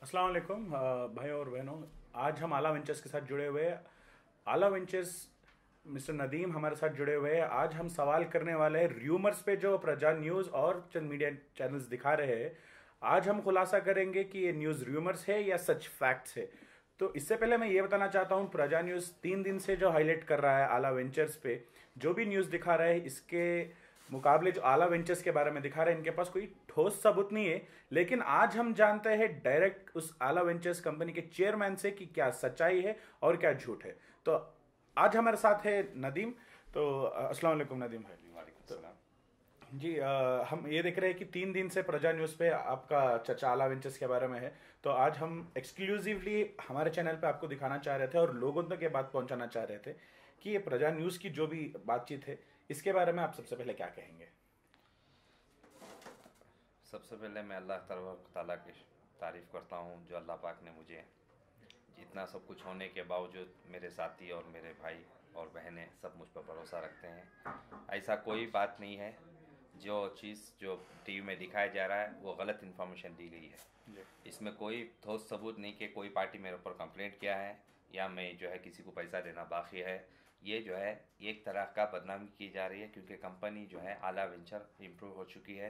अस्सलाम वालेकुम भाई और बहनों। आज हम आला वेंचर्स के साथ जुड़े हुए हैं। आला वेंचर्स मिस्टर नदीम हमारे साथ जुड़े हुए हैं। आज हम सवाल करने वाले हैं र्यूमर्स पे जो प्रजा न्यूज़ और चंद मीडिया चैनल्स दिखा रहे हैं। आज हम खुलासा करेंगे कि ये न्यूज़ र्यूमर्स है या सच फैक्ट्स है। तो इससे पहले मैं ये बताना चाहता हूँ, प्रजा न्यूज़ 3 दिन से जो हाईलाइट कर रहा है आला वेंचर्स पे, जो भी न्यूज़ दिखा रहा है, इसके मुकाबले जो आला वेंचर्स के बारे में दिखा रहे हैं, इनके पास कोई ठोस सबूत नहीं है। लेकिन आज हम जानते हैं डायरेक्ट उस आला वेंचर्स कंपनी के चेयरमैन से कि क्या सच्चाई है और क्या झूठ है। तो आज हमारे साथ है नदीम। तो अस्सलाम वालेकुम नदीम भाई। वालेकुम तो सलाम। जी, हम ये देख रहे हैं कि 3 दिन से प्रजा न्यूज़ पे आपका चर्चा आला वेंचर्स के बारे में है। तो आज हम एक्सक्लूसिवली हमारे चैनल पे आपको दिखाना चाह रहे थे और लोगों तक ये बात पहुंचाना चाह रहे थे कि ये प्रजा न्यूज़ की जो भी बातचीत है, इसके बारे में आप सबसे पहले क्या कहेंगे। सबसे पहले मैं अल्लाह तबारक ताला की तारीफ़ करता हूँ जो अल्लाह पाक ने मुझे जितना सब कुछ होने के बावजूद मेरे साथी और मेरे भाई और बहनें सब मुझ पर भरोसा रखते हैं। ऐसा कोई बात नहीं है जो चीज़ जो टीवी में दिखाया जा रहा है वो गलत इन्फॉर्मेशन दी गई है। जी। इसमें कोई ठोस सबूत नहीं कि कोई पार्टी मेरे ऊपर कंप्लेंट किया है या मैं जो है किसी को पैसा देना बाकी है। ये जो है एक तरह का बदनामी की जा रही है क्योंकि कंपनी जो है आला वेंचर इम्प्रूव हो चुकी है।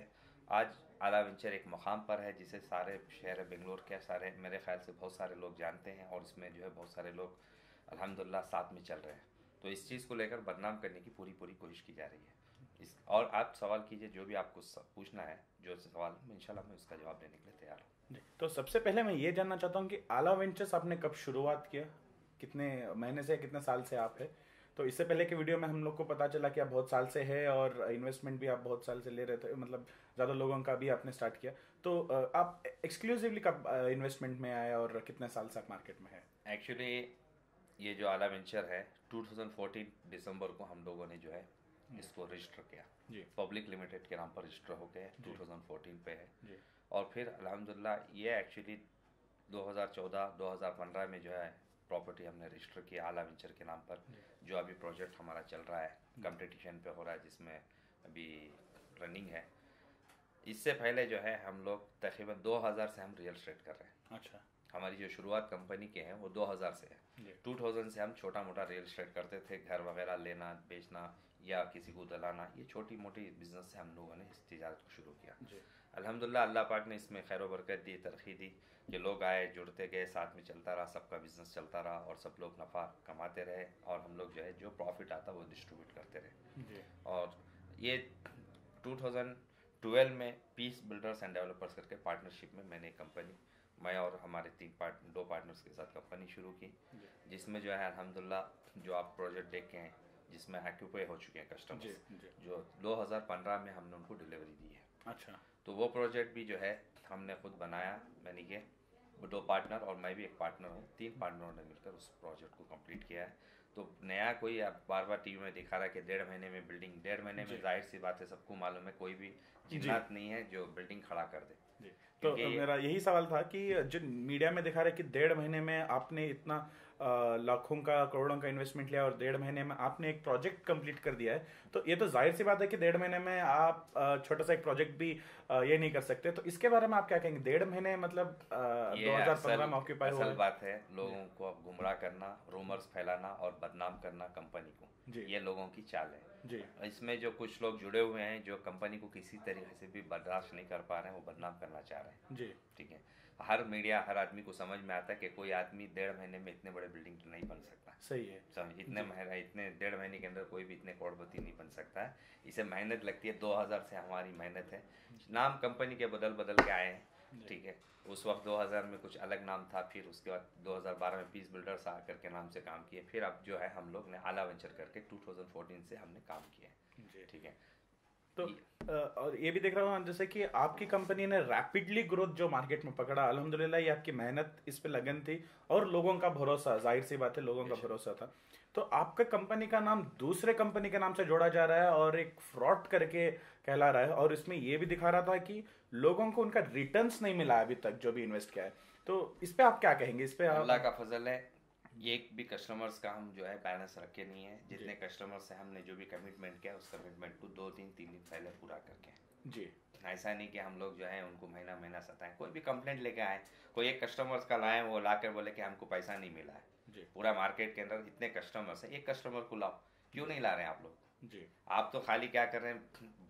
आज आला वेंचर एक मुकाम पर है जिसे सारे शहर बेंगलोर के सारे मेरे ख्याल से बहुत सारे लोग जानते हैं और इसमें जो है बहुत सारे लोग अल्हम्दुलिल्लाह साथ में चल रहे हैं। तो इस चीज़ को लेकर बदनाम करने की पूरी पूरी कोशिश की जा रही है। इस और आप सवाल कीजिए जो भी आपको पूछना है, जो सवाल इंशाल्लाह मैं उसका जवाब देने के लिए तैयार हूँ। जी, तो सबसे पहले मैं ये जानना चाहता हूँ कि आला वेंचर्स आपने कब शुरुआत किया, कितने महीने से, कितने साल से आप है। तो इससे पहले के वीडियो में हम लोग को पता चला कि आप बहुत साल से है और इन्वेस्टमेंट भी आप बहुत साल से ले रहे थे, मतलब ज़्यादा लोगों का भी आपने स्टार्ट किया। तो आप एक्सक्लूसिवली कब इन्वेस्टमेंट में आए और कितने साल से आप मार्केट में है। एक्चुअली ये जो आला वेंचर है 2014 दिसंबर को हम लोगों ने जो है इसको रजिस्टर किया। जी। पब्लिक लिमिटेड के नाम पर रजिस्टर हो गया है, जी। 2014 पे है। जी। और फिर अल्हम्दुलिल्लाह ये एक्चुअली 2014-2015 में जो है प्रॉपर्टी हमने रजिस्टर किया आला वेंचर के नाम पर। जी। जो अभी प्रोजेक्ट हमारा चल रहा है कंपटीशन पे हो रहा है जिसमें अभी रनिंग है। इससे पहले जो है हम लोग तकरीबन 2000 से हम रियल एस्टेट कर रहे हैं। अच्छा। हमारी जो शुरुआत कंपनी के हैं वो 2000 से है। जी। 2000 से हम छोटा मोटा रियल एस्टेट करते थे, घर वगैरह लेना बेचना या किसी को दलाना, ये छोटी मोटी बिजनेस से हम लोगों ने इस तिजारत को शुरू किया। जी। अल्हम्दुलिल्लाह अल्लाह पाक ने इसमें खैर बरकत दी, तरक्की दी कि लोग आए, जुड़ते गए, साथ में चलता रहा, सबका बिजनेस चलता रहा और सब लोग नफ़ा कमाते रहे और हम लोग जो है जो प्रॉफिट आता वो डिस्ट्रीब्यूट करते रहे। जी। और ये 2012 में पीस बिल्डर्स एंड डेवलपर्स करके पार्टनरशिप में मैंने कंपनी, मैं और हमारे दो पार्टनर्स के साथ कंपनी शुरू की, जी। जिसमें जो है अल्हम्दुलिल्लाह जो आप प्रोजेक्ट देखे हैं जिसमें ऑक्यूपाई हो चुके हैं जी। कस्टमर्स, जी। जो 2015 में हमने उनको डिलीवरी दी है। अच्छा। तो वो प्रोजेक्ट भी जो है हमने खुद बनाया, मैंने ये दो पार्टनर और मैं भी एक पार्टनर हूँ, 3 पार्टनरों ने मिलकर उस प्रोजेक्ट को कंप्लीट किया है। तो नया कोई अब बार बार टीवी में दिखा रहा है कि 1.5 महीने में बिल्डिंग, 1.5 महीने जी। में जाहिर सी बात है सबको मालूम है कोई भी जी। जिन्नात नहीं है जो बिल्डिंग खड़ा कर दे। जी। तो क्योंकि मेरा यही सवाल था कि जो मीडिया में दिखा रहा है कि 1.5 महीने में आपने इतना लाखों का, करोड़ों का इन्वेस्टमेंट लिया और 1.5 महीने में आपने एक प्रोजेक्ट कंप्लीट कर दिया है। तो ये तो जाहिर सी बात है कि 1.5 महीने में आप छोटा सा एक प्रोजेक्ट भी ये नहीं कर सकते। तो इसके बारे में आप क्या कहेंगे। 1.5 महीने मतलब ये 2015 में ऑक्यूपाई हुआ असल है। बात है, जी। लोगों को अब गुमराह करना, रूमर्स फैलाना और बदनाम करना कंपनी को, जी। ये लोगों की चाल है। जी। इसमें जो कुछ लोग जुड़े हुए हैं जो कंपनी को किसी तरीके से भी बर्दाश्त नहीं कर पा रहे हैं, वो बदनाम करना चाह रहे हैं। जी। ठीक है। हर मीडिया, हर आदमी को समझ में आता है कि कोई आदमी 1.5 महीने में इतने बड़े बिल्डिंग तो नहीं बन सकता। सही है। समझ, इतने जी। महीने, इतने 1.5 महीने के अंदर कोई भी इतने करोड़पति नहीं बन सकता है। इसे मेहनत लगती है, 2000 से हमारी मेहनत है। नाम कंपनी के बदल बदल के आए हैं। जी। ठीक है। उस वक्त 2000 में कुछ अलग नाम था, फिर उसके बाद 2012 में पीस बिल्डर्स आकर के नाम से काम किए, फिर अब जो है हम लोग ने आला वेंचर करके 2014 से हमने काम किया है। जी। ठीक है। तो और ये भी देख रहा हूँ जैसे कि आपकी कंपनी ने रैपिडली ग्रोथ जो मार्केट में पकड़ा, अल्हम्दुलिल्लाह ये आपकी मेहनत, इस पे लगन थी और लोगों का भरोसा, जाहिर सी बात है लोगों का भरोसा था। तो आपका कंपनी का नाम दूसरे कंपनी के नाम से जोड़ा जा रहा है और एक फ्रॉड करके कहला रहा है, और इसमें ये भी दिखा रहा था कि लोगों को उनका रिटर्न्स नहीं मिला अभी तक जो भी इन्वेस्ट किया है। तो इस पे आप क्या कहेंगे, इस पे अल्लाह आप। का फजल है, एक भी कस्टमर्स का हम जो है बैलेंस रखे नहीं है। जी। जितने कस्टमर से हमने जो भी कमिटमेंट किया उस कमिटमेंट को 2 दिन 3 दिन पहले पूरा करके हैं। जी। ऐसा नहीं कि हम लोग जो है उनको महीना महीना सताएं। कोई भी कंप्लेंट लेके आए, कोई एक कस्टमर्स का लाए, वो ला कर बोले कि हमको पैसा नहीं मिला है। जी पूरा मार्केट के अंदर इतने कस्टमर्स हैं, एक कस्टमर को लाओ, क्यों नहीं ला रहे हैं आप लोग? जी आप तो खाली क्या कर रहे हैं,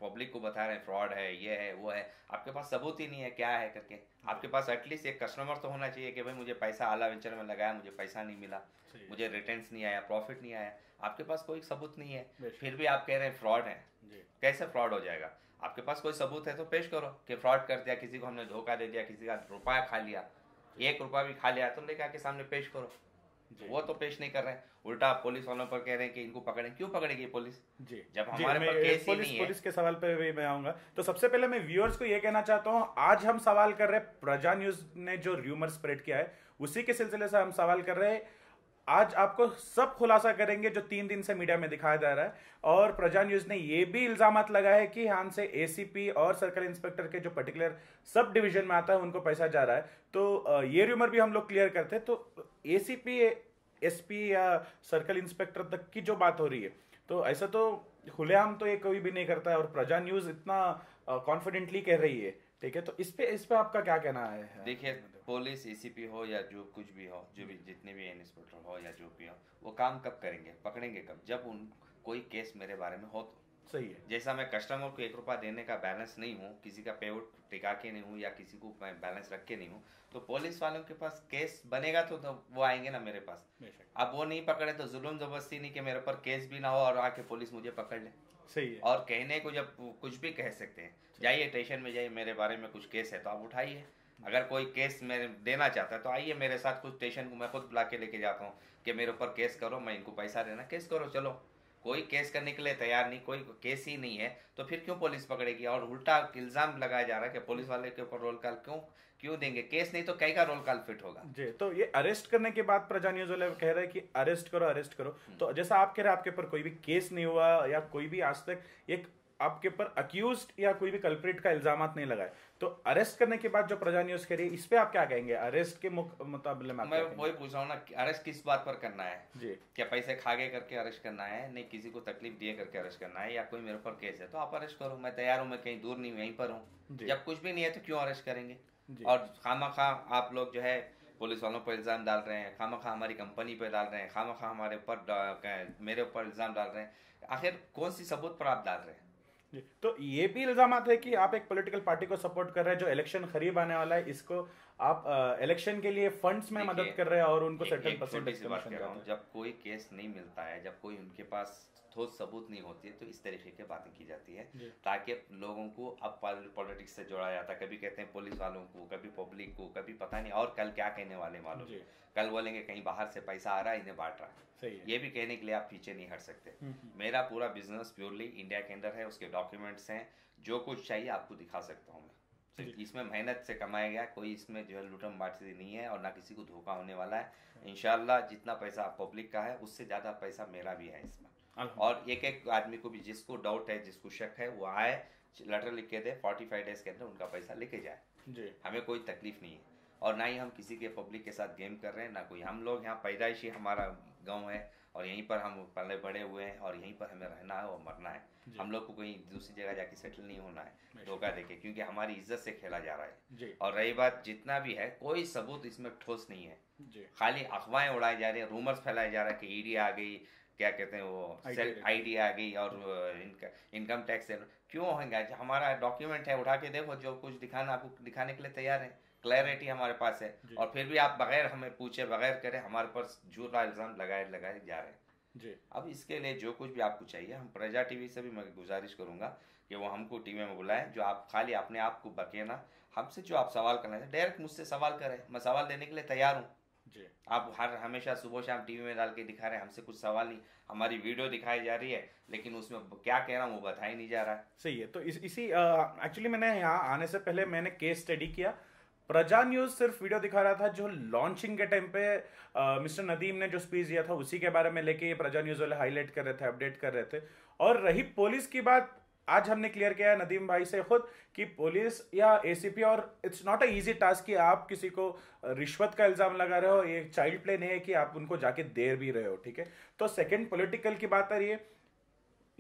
पब्लिक को बता रहे हैं फ्रॉड है, ये है, वो है। आपके पास सबूत ही नहीं है क्या है करके। आपके पास एटलीस्ट एक कस्टमर तो होना चाहिए कि भाई मुझे पैसा आला वेंचर में लगाया, मुझे पैसा नहीं मिला, सही है। मुझे रिटर्न्स नहीं आया, प्रॉफिट नहीं आया। आपके पास कोई सबूत नहीं है, बेशक। फिर भी आप कह रहे हैं फ्रॉड है। जी कैसे फ्रॉड हो जाएगा? आपके पास कोई सबूत है तो पेश करो कि फ्रॉड कर दिया, किसी को हमने धोखा दे दिया, किसी का रुपया खा लिया, 1 रुपया भी खा लिया, तो लेके आके सामने पेश करो। जी वो तो पेश नहीं कर रहे हैं, उल्टा आप पुलिस वालों पर कह रहे हैं कि इनको पकड़ें। क्यों पकड़ेगी पुलिस जी जब जी, हमारे पास केस ही नहीं है? पुलिस के सवाल पे भी मैं आऊंगा। तो सबसे पहले मैं व्यूअर्स को ये कहना चाहता हूँ, आज हम सवाल कर रहे हैं, प्रजा न्यूज ने जो र्यूमर स्प्रेड किया है उसी के सिलसिले से हम सवाल कर रहे हैं। आज आपको सब खुलासा करेंगे जो 3 दिन से मीडिया में दिखाया जा रहा है। और प्रजा न्यूज ने ये भी इल्जामात लगाया है कि यहाँ से एसीपी और सर्कल इंस्पेक्टर के जो पर्टिकुलर सब डिवीजन में आता है उनको पैसा जा रहा है। तो ये र्यूमर भी हम लोग क्लियर करते हैं। तो एसीपी, एसपी या सर्कल इंस्पेक्टर तक की जो बात हो रही है, तो ऐसा तो खुलेआम तो ये कोई भी नहीं करता है, और प्रजा न्यूज इतना कॉन्फिडेंटली कह रही है, ठीक है। तो इस पे आपका क्या कहना है? देखिए, पुलिस, एसीपी हो या जो कुछ भी हो, जो भी जितने भी इंस्पेक्टर हो या जो भी हो, वो काम कब करेंगे, पकड़ेंगे कब? जब उन कोई केस मेरे बारे में हो तो। सही है। जैसा मैं कस्टमर को 1 रुपया देने का बैलेंस नहीं हूँ, किसी का पेआउट टिका के नहीं हूँ, या किसी को मैं बैलेंस रख के नहीं हूँ, तो पुलिस वालों के पास केस बनेगा तो वो आएंगे ना मेरे पास। बेशक। अब वो नहीं पकड़े तो जुल्म जबरदस्ती नहीं कि मेरे ऊपर केस भी ना हो और आके पुलिस मुझे पकड़ ले। सही है। और कहने को जब कुछ भी कह सकते हैं, जाइए स्टेशन में जाइए, मेरे बारे में कुछ केस है तो आप उठाइए। अगर कोई केस मेरे देना चाहता है तो आइए मेरे साथ, कुछ स्टेशन को मैं खुद बुला के लेके जाता हूँ कि मेरे ऊपर केस करो, मैं इनको पैसा देना, केस करो। चलो, कोई केस करने के लिए तैयार नहीं, कोई केस ही नहीं है, तो फिर क्यों पुलिस पकड़ेगी? और उल्टा इल्जाम लगाया जा रहा है कि पुलिस वाले के ऊपर रोल कॉल क्यों देंगे? केस नहीं तो कई का रोल कॉल फिट होगा। जी, तो ये अरेस्ट करने के बाद प्रजा न्यूज वाले कह रहे हैं कि अरेस्ट करो, अरेस्ट करो। तो जैसा आप कह रहे हैं आपके ऊपर कोई भी केस नहीं हुआ, या कोई भी आज तक एक आपके ऊपर अक्यूज्ड या कोई भी कल्प्रिट का इल्जामात नहीं लगाए, तो अरेस्ट करने के बाद जो प्रजा न्यूज कह रही है, इस पे आप क्या कहेंगे? अरेस्ट के मुकाबले में आप मैं क्या कहेंगे? वही पूछ रहा हूँ ना, अरेस्ट किस बात पर करना है? जी क्या पैसे खागे करके अरेस्ट करना है? नहीं, किसी को तकलीफ दिए करके अरेस्ट करना है, या कोई मेरे ऊपर केस है तो आप अरेस्ट करो, मैं तैयार हूँ, मैं कहीं दूर नहीं हूँ, यहीं पर हूँ। जी। जब कुछ भी नहीं है तो क्यों अरेस्ट करेंगे? जी। और खामखा आप लोग जो है पुलिस वालों पर इल्ज़ाम डाल रहे हैं, खामखा हमारी कंपनी पे डाल रहे हैं, खामखा हमारे ऊपर मेरे ऊपर इल्ज़ाम डाल रहे हैं। आखिर कौन सी सबूत पर आप डाल रहे हैं? जी, तो ये भी इल्जामात है कि आप एक पॉलिटिकल पार्टी को सपोर्ट कर रहे हैं जो इलेक्शन करीब आने वाला है, इसको आप इलेक्शन के लिए फंड्स में मदद कर रहे हैं और उनको सर्टेन एक छोटी परसेंटेज सी बात कमीशन कह रहा हूँ, देते हैं। जब कोई केस नहीं मिलता है, जब कोई उनके पास ठोस सबूत नहीं होती है, तो इस तरीके की बातें की जाती है जी। ताकि लोगों को अब पॉलिटिक्स से जोड़ा जाता है। कभी कहते हैं पुलिस वालों को, कभी पब्लिक को, कभी पता नहीं, और कल क्या कहने वाले मालूम। जी। कल बोलेंगे कहीं बाहर से पैसा आ रहा है, इन्हें बांट रहा है। सही है। ये भी कहने के लिए आप पीछे नहीं हट सकते। मेरा पूरा बिजनेस प्योरली इंडिया के अंदर है, उसके डॉक्यूमेंट्स हैं, जो कुछ चाहिए आपको दिखा सकता हूँ मैं। इसमें मेहनत से कमाया गया, कोई इसमें जो है लूटम बांटी नहीं है, और ना किसी को धोखा होने वाला है। इंशाल्लाह जितना पैसा पब्लिक का है उससे ज़्यादा पैसा मेरा भी है इसमें। और एक एक आदमी को भी जिसको डाउट है, जिसको शक है, वो आए, लेटर लिख के दे, 45 डेज के अंदर उनका पैसा लेके जाए। जी। हमें कोई तकलीफ नहीं है, और ना ही हम किसी के पब्लिक के साथ गेम कर रहे हैं, ना कोई। हम लोग यहाँ पैदाइशी हमारा गांव है, और यहीं पर हम पले बड़े हुए हैं, और यहीं पर हमें रहना है और मरना है। हम लोग को कहीं दूसरी जगह जाके सेटल नहीं होना है धोखा देके, क्योंकि हमारी इज्जत से खेला जा रहा है। जी। और रही बात जितना भी है, कोई सबूत इसमें ठोस नहीं है। जी। खाली अफवाहें उड़ाई जा रही है, रूमर्स फैलाए जा रहा है कि ईडी आ गई, क्या कहते हैं वो, सेल्फ आईडी आ गई, और इनकम टैक्स। क्यों होंगे? हमारा डॉक्यूमेंट है, उठा के देखो, जो कुछ दिखाना आपको दिखाने के लिए तैयार है, क्लैरिटी हमारे पास है। और फिर भी आप बगैर हमें पूछे, बगैर करे हमारे पास झूठा इल्जाम लगाए जा रहे हैं। जी। अब इसके लिए जो कुछ भी आपको चाहिए, हम प्रजा टीवी से भी मैं गुजारिश करूंगा कि वो हमको टीवी में बुलाएं। जो आप खाली अपने आप को बके ना, हमसे जो आप सवाल करना है डायरेक्ट मुझसे सवाल करें, मैं सवाल देने के लिए तैयार हूँ। जी। आप हमेशा सुबह शाम टीवी में डाल के दिखा रहे हैं, हमसे कुछ सवाल नहीं। हमारी वीडियो दिखाई जा रही है, लेकिन उसमें क्या कह रहा हूँ वो बताया नहीं जा रहा है। सही है। तो इसी एक्चुअली मैंने यहाँ आने से पहले मैंने केस स्टडी किया। प्रजा न्यूज सिर्फ वीडियो दिखा रहा था जो लॉन्चिंग के टाइम पे मिस्टर नदीम ने जो स्पीच दिया था उसी के बारे में लेके प्रजा न्यूज वाले हाईलाइट कर रहे थे, अपडेट कर रहे थे। और रही पुलिस की बात, आज हमने क्लियर किया है नदीम भाई से खुद कि पुलिस या एसीपी, और it's not a easy task कि आप किसी को रिश्वत का इल्जाम लगा रहे हो, ये चाइल्ड प्ले नहीं है कि आप उनको जाके दे भी रहे हो, ठीक है। तो सेकंड पॉलिटिकल की बात आ रही है,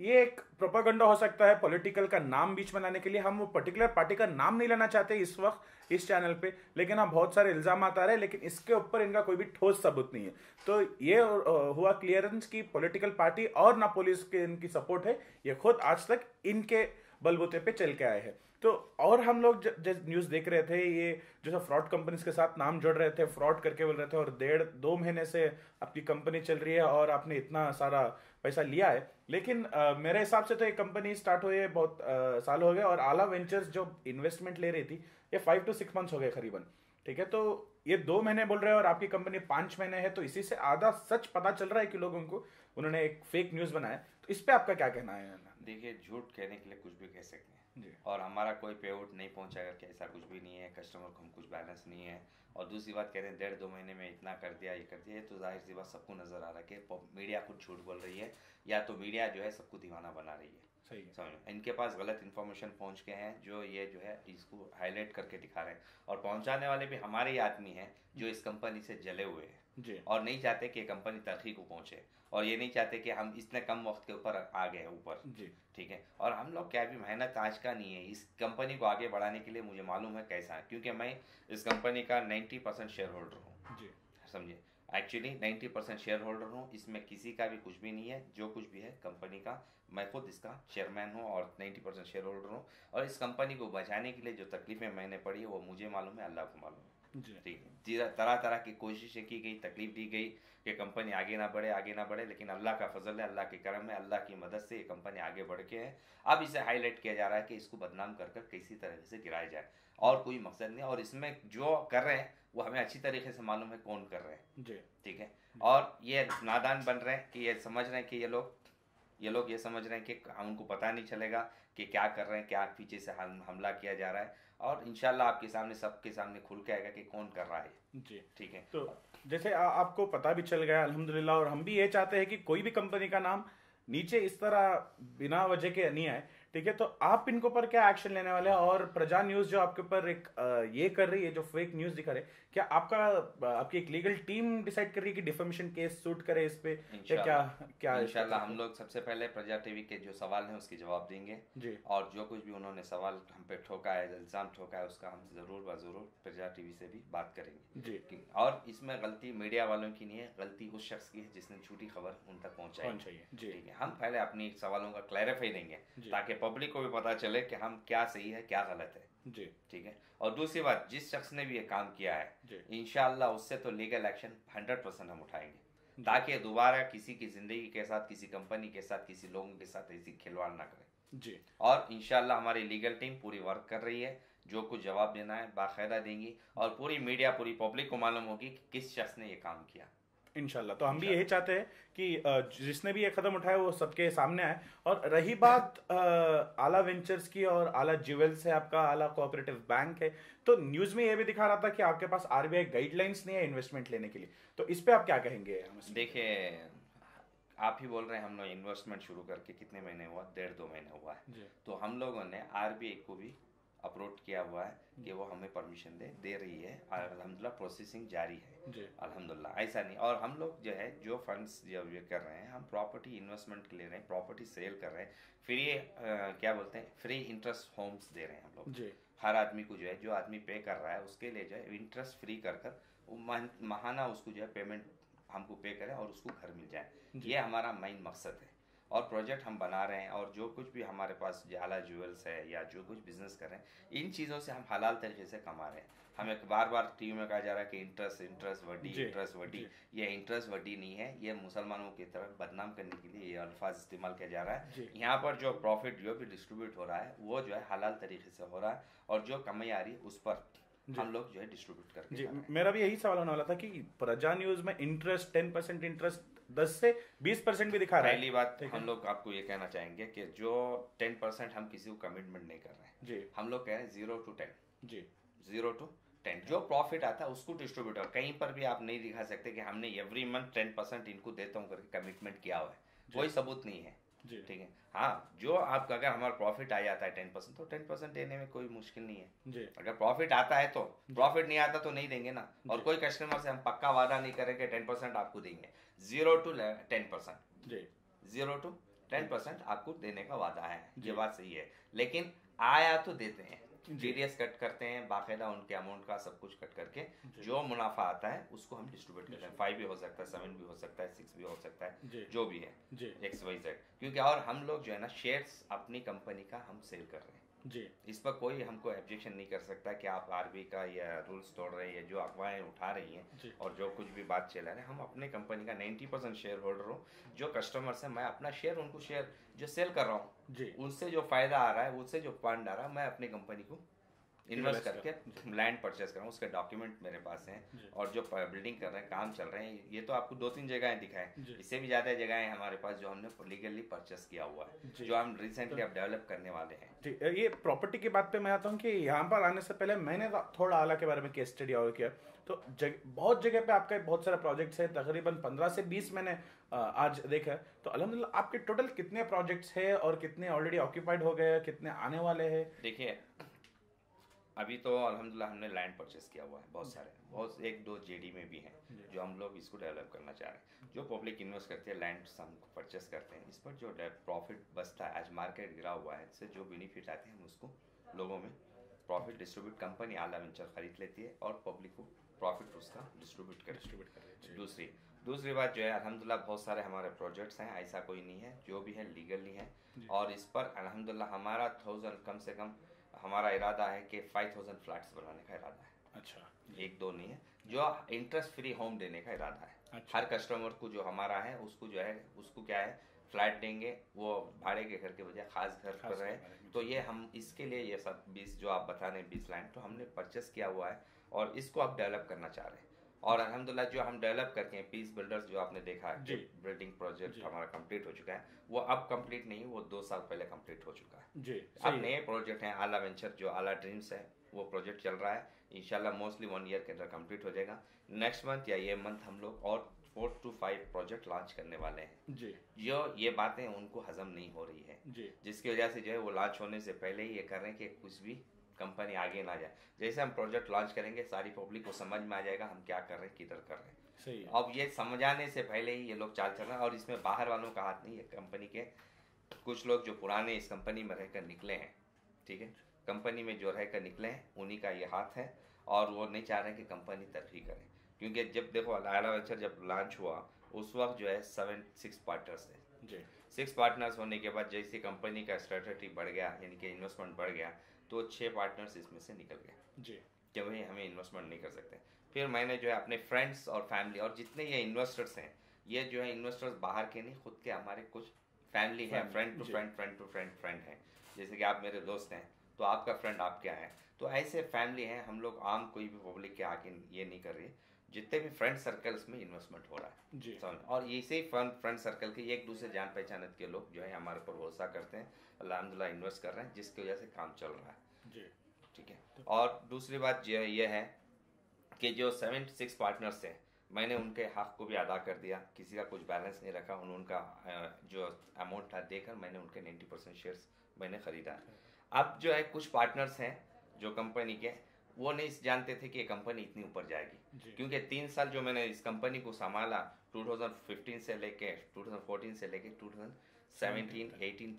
ये एक प्रोपागेंडा हो सकता है पॉलिटिकल का नाम बीच में लाने के लिए। हम वो पर्टिकुलर पार्टी का नाम नहीं लेना चाहते इस वक्त इस चैनल पे, लेकिन हाँ बहुत सारे इल्जाम आ रहे हैं, लेकिन इसके ऊपर इनका कोई भी ठोस सबूत नहीं है। तो ये हुआ क्लियरेंस की पॉलिटिकल पार्टी और ना पुलिस के इनकी सपोर्ट है, ये खुद आज तक इनके बलबूते पे चल के आए हैं। तो और हम लोग जब न्यूज़ देख रहे थे, ये जो फ्रॉड कंपनीज के साथ नाम जोड़ रहे थे, फ्रॉड करके बोल रहे थे, और 1.5-2 महीने से आपकी कंपनी चल रही है और आपने इतना सारा पैसा लिया है। लेकिन मेरे हिसाब से तो ये कंपनी स्टार्ट हुई है बहुत साल हो गए, और आला वेंचर्स जो इन्वेस्टमेंट ले रही थी ये 5 to 6 months हो गए करीबन। ठीक है, तो ये 2 महीने बोल रहे हैं और आपकी कंपनी 5 महीने है, तो इसी से आधा सच पता चल रहा है कि लोगों को उन्होंने एक फेक न्यूज़ बनाया। तो इस पे आपका क्या कहना है? देखिए, झूठ कहने के लिए कुछ भी कह सकते हैं जी। और हमारा कोई पे आउट नहीं पहुंचाएगा कि ऐसा कुछ भी नहीं है, कस्टमर को हम कुछ बैलेंस नहीं है। और दूसरी बात कहते हैं 1.5-2 महीने में इतना कर दिया, ये कर दिया, ये तो जाहिर सी बात सबको नजर आ रहा है कि मीडिया खुद झूठ बोल रही है, या तो मीडिया जो है सबको दीवाना बना रही है। सही है। समझ, इनके पास गलत इन्फॉर्मेशन पहुंच के हैं जो ये जो है इसको हाईलाइट करके दिखा रहे हैं, और पहुंचाने वाले भी हमारे ही आदमी हैं जो इस कंपनी से जले हुए हैं जी। और नहीं चाहते कि कंपनी तरक्की को पहुंचे, और ये नहीं चाहते कि हम इतने कम वक्त के ऊपर आ गए ऊपर। जी। ठीक है, और हम लोग क्या भी मेहनत आज का नहीं है, इस कंपनी को आगे बढ़ाने के लिए मुझे मालूम है कैसा है, क्योंकि मैं इस कंपनी का 90% शेयर होल्डर हूँ। जी। समझिए, एक्चुअली 90% शेयर होल्डर हूँ, इसमें किसी का भी कुछ भी नहीं है, जो कुछ भी है कंपनी का मैं खुद इसका चेयरमैन हूँ और 90% शेयर होल्डर हूँ। और इस कंपनी को बचाने के लिए जो तकलीफें मैंने पड़ी वो मुझे मालूम है, अल्लाह को मालूम है। ठीक है, तरह तरह की कोशिशें की गई, तकलीफ दी गई कि कंपनी आगे ना बढ़े, आगे ना बढ़े, लेकिन अल्लाह का फजल है, अल्लाह के करम है, अल्लाह की मदद से ये कंपनी आगे बढ़ के है। अब इसे हाईलाइट किया जा रहा है कि इसको बदनाम कर कर किसी तरह से गिराया जाए, और कोई मकसद नहीं। और इसमें जो कर रहे हैं वो हमें अच्छी तरीके से मालूम है कौन कर रहे हैं। जी। ठीक है, और ये नादान बन रहे हैं कि ये समझ रहे हैं कि ये लोग ये समझ रहे हैं कि उनको पता नहीं चलेगा कि क्या कर रहे हैं, क्या पीछे से हमला किया जा रहा है, और इंशाल्लाह आपके सामने सबके सामने खुल के आएगा कि कौन कर रहा है। जी। ठीक है, तो जैसे आपको पता भी चल गया अल्हम्दुलिल्लाह, और हम भी ये चाहते हैं कि कोई भी कंपनी का नाम नीचे इस तरह बिना वजह के नहीं आए। ठीक है, तो आप इनके ऊपर क्या एक्शन लेने वाले हैं? और प्रजा न्यूज़ जो आपके ऊपर एक ये कर रही है, जो फेक न्यूज़ दिखा रहे, क्या आपकी एक लीगल टीम डिसाइड कर रही है कि डिफेमेशन केस सूट करे इस पे, या क्या इंशाल्लाह हम लोग सबसे पहले प्रजा टीवी के जो सवाल हैं उसके जवाब देंगे जी। और जो कुछ भी उन्होंने सवाल हम पे ठोका है, इल्जाम ठोका है, उसका हम जरूर प्रजा टीवी से भी बात करेंगे जी। और इसमें गलती मीडिया वालों की नहीं है, गलती उस शख्स की है जिसने झूठी खबर उन तक पहुंचाई है। ठीक है, हम पहले अपनी सवालों का क्लैरिफाई देंगे ताकि पब्लिक को भी पता चले कि हम क्या सही है क्या गलत है जी। ठीक है, और दूसरी बात, जिस शख्स ने भी ये काम किया है इंशाल्लाह उससे तो लीगल एक्शन 100% हम उठाएंगे, ताकि दोबारा किसी की जिंदगी के साथ, किसी कंपनी के साथ, किसी लोगों के साथ ऐसी खिलवाड़ ना करे जी। और इंशाल्लाह हमारी लीगल टीम पूरी वर्क कर रही है, जो कुछ जवाब देना है बाकायदा देंगी, और पूरी मीडिया, पूरी पब्लिक को मालूम होगी कि किस शख्स ने ये काम किया इंशाल्लाह। तो हम भी यही चाहते हैं कि जिसने भी ये कदम उठाया वो सबके सामने आए। और रही बात आला वेंचर्स की, और आला ज्वेल्स है आपका, आला कोऑपरेटिव बैंक है, तो न्यूज़ में ये भी दिखा रहा था कि आपके पास आरबीआई गाइडलाइंस नहीं है इन्वेस्टमेंट लेने के लिए, तो इस पे आप क्या कहेंगे? देखिए, आप ही बोल रहे हैं हम लोग इन्वेस्टमेंट शुरू करके कितने महीने हुआ, 1.5-2 महीने हुआ है, तो हम लोगों ने आरबीआई को भी अप्रोच किया हुआ है कि वो हमें परमिशन दे रही है, अल्हम्दुलिल्लाह प्रोसेसिंग जारी है अल्हम्दुलिल्लाह, ऐसा नहीं। और हम लोग जो है जो फंड्स जो ये कर रहे हैं, हम प्रॉपर्टी इन्वेस्टमेंट के ले रहे हैं, प्रॉपर्टी सेल कर रहे हैं, फिर ये क्या बोलते हैं, फ्री इंटरेस्ट होम्स दे रहे हैं हम लोग हर आदमी को, जो है जो आदमी पे कर रहा है उसके लिए जो है इंटरेस्ट फ्री कर महाना उसको जो है पेमेंट हमको पे करें और उसको घर मिल जाए, ये हमारा मेन मकसद है। और प्रोजेक्ट हम बना रहे हैं, और जो कुछ भी हमारे पास आला ज्वेल्स है या जो कुछ बिजनेस कर रहे हैं, इन चीज़ों से हम हलाल तरीके से कमा रहे हैं। हमें बार टीवी में कहा जा रहा है कि इंटरेस्ट वड्डी, ये इंटरेस्ट वड्डी नहीं है, ये मुसलमानों की तरफ बदनाम करने के लिए ये अल्फाज इस्तेमाल किया जा रहा है। यहाँ पर जो प्रॉफिट जो भी डिस्ट्रीब्यूट हो रहा है वो जो है हलाल तरीके से हो रहा है, और जो कमाई आ रही है उस पर हम लोग जो है डिस्ट्रीब्यूट करके जी। मेरा भी यही सवाल होने वाला था कि प्रजा न्यूज़ में इंटरेस्ट 10% इंटरेस्ट 10 से 20% भी दिखा रहा है। पहली बात हम लोग आपको ये कहना चाहेंगे कि जो 10% हम किसी को कमिटमेंट नहीं कर रहे हैं जी, हम लोग कह रहे हैं 0 to 10 जी, 0 to 10 जो प्रॉफिट आता है उसको डिस्ट्रीब्यूट, और कहीं पर भी आप नहीं दिखा सकते कि हमने एवरी मंथ 10% इनको देता हूँ करके कमिटमेंट किया हुआ है, कोई सबूत नहीं है। ठीक है, हाँ, जो आपका अगर हमारा प्रॉफिट आ जाता है 10%, तो 10% देने में कोई मुश्किल नहीं है जी। अगर प्रॉफिट आता है तो, प्रॉफिट नहीं आता तो नहीं देंगे ना। और कोई कस्टमर से हम पक्का वादा नहीं करेंगे 10% आपको देंगे, 0 to 10% जी, 0 to 10% आपको देने का वादा है, ये बात सही है। लेकिन आया तो देते हैं, टीडीएस कट करते हैं बाकायदा, उनके अमाउंट का सब कुछ कट करके जो मुनाफा आता है उसको हम डिस्ट्रीब्यूट करते हैं। 5 भी हो सकता है, 7 भी हो सकता है, 6 भी हो सकता है, जो भी है XYZ। क्योंकि और हम लोग जो है ना शेयर्स अपनी कंपनी का हम सेल कर रहे हैं जी। इस पर कोई हमको ऑब्जेक्शन नहीं कर सकता कि आप आरबीआई का या रूल्स तोड़ रहे हैं, जो अफवाहें उठा रही हैं और जो कुछ भी बात चला रहे हैं। हम अपने कंपनी का 90% शेयर होल्डर हूँ। जो कस्टमर्स हैं मैं अपना शेयर उनको शेयर जो सेल कर रहा हूँ उनसे जो फायदा आ रहा है, उससे जो फंड आ रहा है, मैं अपनी कंपनी को इन्वेस्ट करके लैंड परचेस कर रहा हूँ। उसके डॉक्यूमेंट मेरे पास हैं और जो बिल्डिंग कर रहे हैं, काम चल रहे हैं। ये तो आपको 2-3 जगहें दिखाएं, इससे भी ज़्यादा जगहें हमारे पास जो हमने लीगली परचेस किया हुआ है, जो हम रिसेंटली अब डेवलप करने वाले हैं जी। ये प्रॉपर्टी की बात पे मैं आता हूँ कि यहाँ पर आने से पहले मैंने थोड़ा आला के बारे में केस स्टडी और किया, तो बहुत जगह पे आपका बहुत सारे प्रोजेक्ट्स हैं, तकरीबन 15 से 20 मैंने आज देखा है। तो अल्हम्दुलिल्लाह आपके टोटल कितने प्रोजेक्ट्स हैं और कितने ऑलरेडी ऑक्यूपाइड हो गए, कितने आने वाले हैं? देखिए अभी तो अल्हम्दुलिल्लाह हमने लैंड परचेस किया हुआ है, बहुत सारे, बहुत 1-2 जेडी में भी हैं जो हम लोग इसको डेवलप करना चाह रहे हैं। जो पब्लिक इन्वेस्ट करती है लैंड हम परचेस करते हैं, इस पर जो प्रॉफिट बचता है, आज मार्केट गिरा हुआ है, इससे जो बेनिफिट आते हैं हम उसको लोगों में प्रॉफिट डिस्ट्रीब्यूट कंपनी आला वेंचर खरीद लेती है और पब्लिक को प्रॉफिट उसका डिस्ट्रीब्यूट कर रही है। दूसरी बात जो है अल्हम्दुलिल्लाह बहुत सारे हमारे प्रोजेक्ट्स हैं, ऐसा कोई नहीं है, जो भी है लीगली है। और इस पर अल्हम्दुलिल्लाह हमारा 1000 कम से कम हमारा इरादा है कि 5000 फ्लैट्स बनाने का इरादा है। अच्छा, 1-2 नहीं है, जो इंटरेस्ट फ्री होम देने का इरादा है। अच्छा। हर कस्टमर को जो हमारा है उसको जो है उसको क्या है फ्लैट देंगे, वो भाड़े के घर के बजाय खास घर पर रहे। तो ये हम इसके लिए ये सब 20 जो आप बता रहे हैं 20 लैंड तो हमने परचेस किया हुआ है और इसको अब डेवलप करना चाह रहे हैं। और अल्हम्दुलिल्लाह जो हम डेवलप करके हैं पीस बिल्डर्स जो आपने देखा है बिल्डिंग प्रोजेक्ट हमारा कंप्लीट हो चुका है, वो अब कंप्लीट नहीं, वो 2 साल पहले कंप्लीट हो चुका है जी। अब नए प्रोजेक्ट हैं आला वेंचर, जो आला ड्रीम्स है, वो प्रोजेक्ट चल रहा है। इंशाल्लाह मोस्टली 1 ईयर के अंदर कंप्लीट हो जाएगा। नेक्स्ट मंथ या ये मंथ हम लोग और 4 to 5 प्रोजेक्ट लॉन्च करने वाले हैं जी। जो ये बातें उनको हजम नहीं हो रही है जी, जिसकी वजह से जो है वो लॉन्च होने से पहले ही ये कर रहे हैं कि कुछ भी कंपनी आगे ना जाए। जैसे हम प्रोजेक्ट लॉन्च करेंगे सारी पब्लिक को समझ में आ जाएगा हम क्या कर रहे हैं, किधर कर रहे हैं। सही है। अब ये समझाने से पहले ही ये लोग चाल चल रहे हैं और इसमें बाहर वालों का हाथ नहीं है। कंपनी के कुछ लोग जो पुराने इस कंपनी में रहकर निकले हैं, ठीक है, कंपनी में जो रहकर निकले हैं उन्हीं का ये हाथ है और वो नहीं चाह रहे कि कंपनी तरक्की करे। क्योंकि जब देखो आला वेंचर जब लॉन्च हुआ उस वक्त जो है 6 पार्टनर्स थे जी। 6 पार्टनर्स होने के बाद जैसे कंपनी का स्ट्रेटजी बढ़ गया, यानी कि इन्वेस्टमेंट बढ़ गया, तो 6 पार्टनर्स इसमें से निकल गए जी कि भाई हमें इन्वेस्टमेंट नहीं कर सकते। फिर मैंने जो है अपने फ्रेंड्स और फैमिली और जितने ये इन्वेस्टर्स हैं, ये जो है इन्वेस्टर्स बाहर के नहीं, खुद के हमारे कुछ फैमिली हैं, फ्रेंड टू फ्रेंड हैं। जैसे कि आप मेरे दोस्त हैं तो आपका फ्रेंड आप क्या है, तो ऐसे फैमिली हैं। हम लोग आम कोई भी पब्लिक के आगे ये नहीं कर रही, जितने भी फ्रेंड सर्कल्स में इन्वेस्टमेंट हो रहा है जी। और इसी फ्रेंड सर्कल के एक दूसरे जान पहचान के लोग जो है हमारे ऊपर भरोसा करते हैं, अल्हम्दुलिल्लाह इन्वेस्ट कर रहे हैं, जिसकी वजह से काम चल रहा है जी, ठीक है। और दूसरी बात जो ये है कि जो 6 पार्टनर्स हैं, मैंने उनके हक को भी अदा कर दिया, किसी का कुछ बैलेंस नहीं रखा। उनका जो अमाउंट था देकर मैंने उनके 90% शेयर्स मैंने खरीदा। अब जो है कुछ पार्टनर्स हैं जो कंपनी के, वो नहीं जानते थे कि ये कंपनी इतनी ऊपर जाएगी, क्योंकि 3 साल जो मैंने इस कंपनी को संभाला 2015 से लेके 2014 से लेके 2017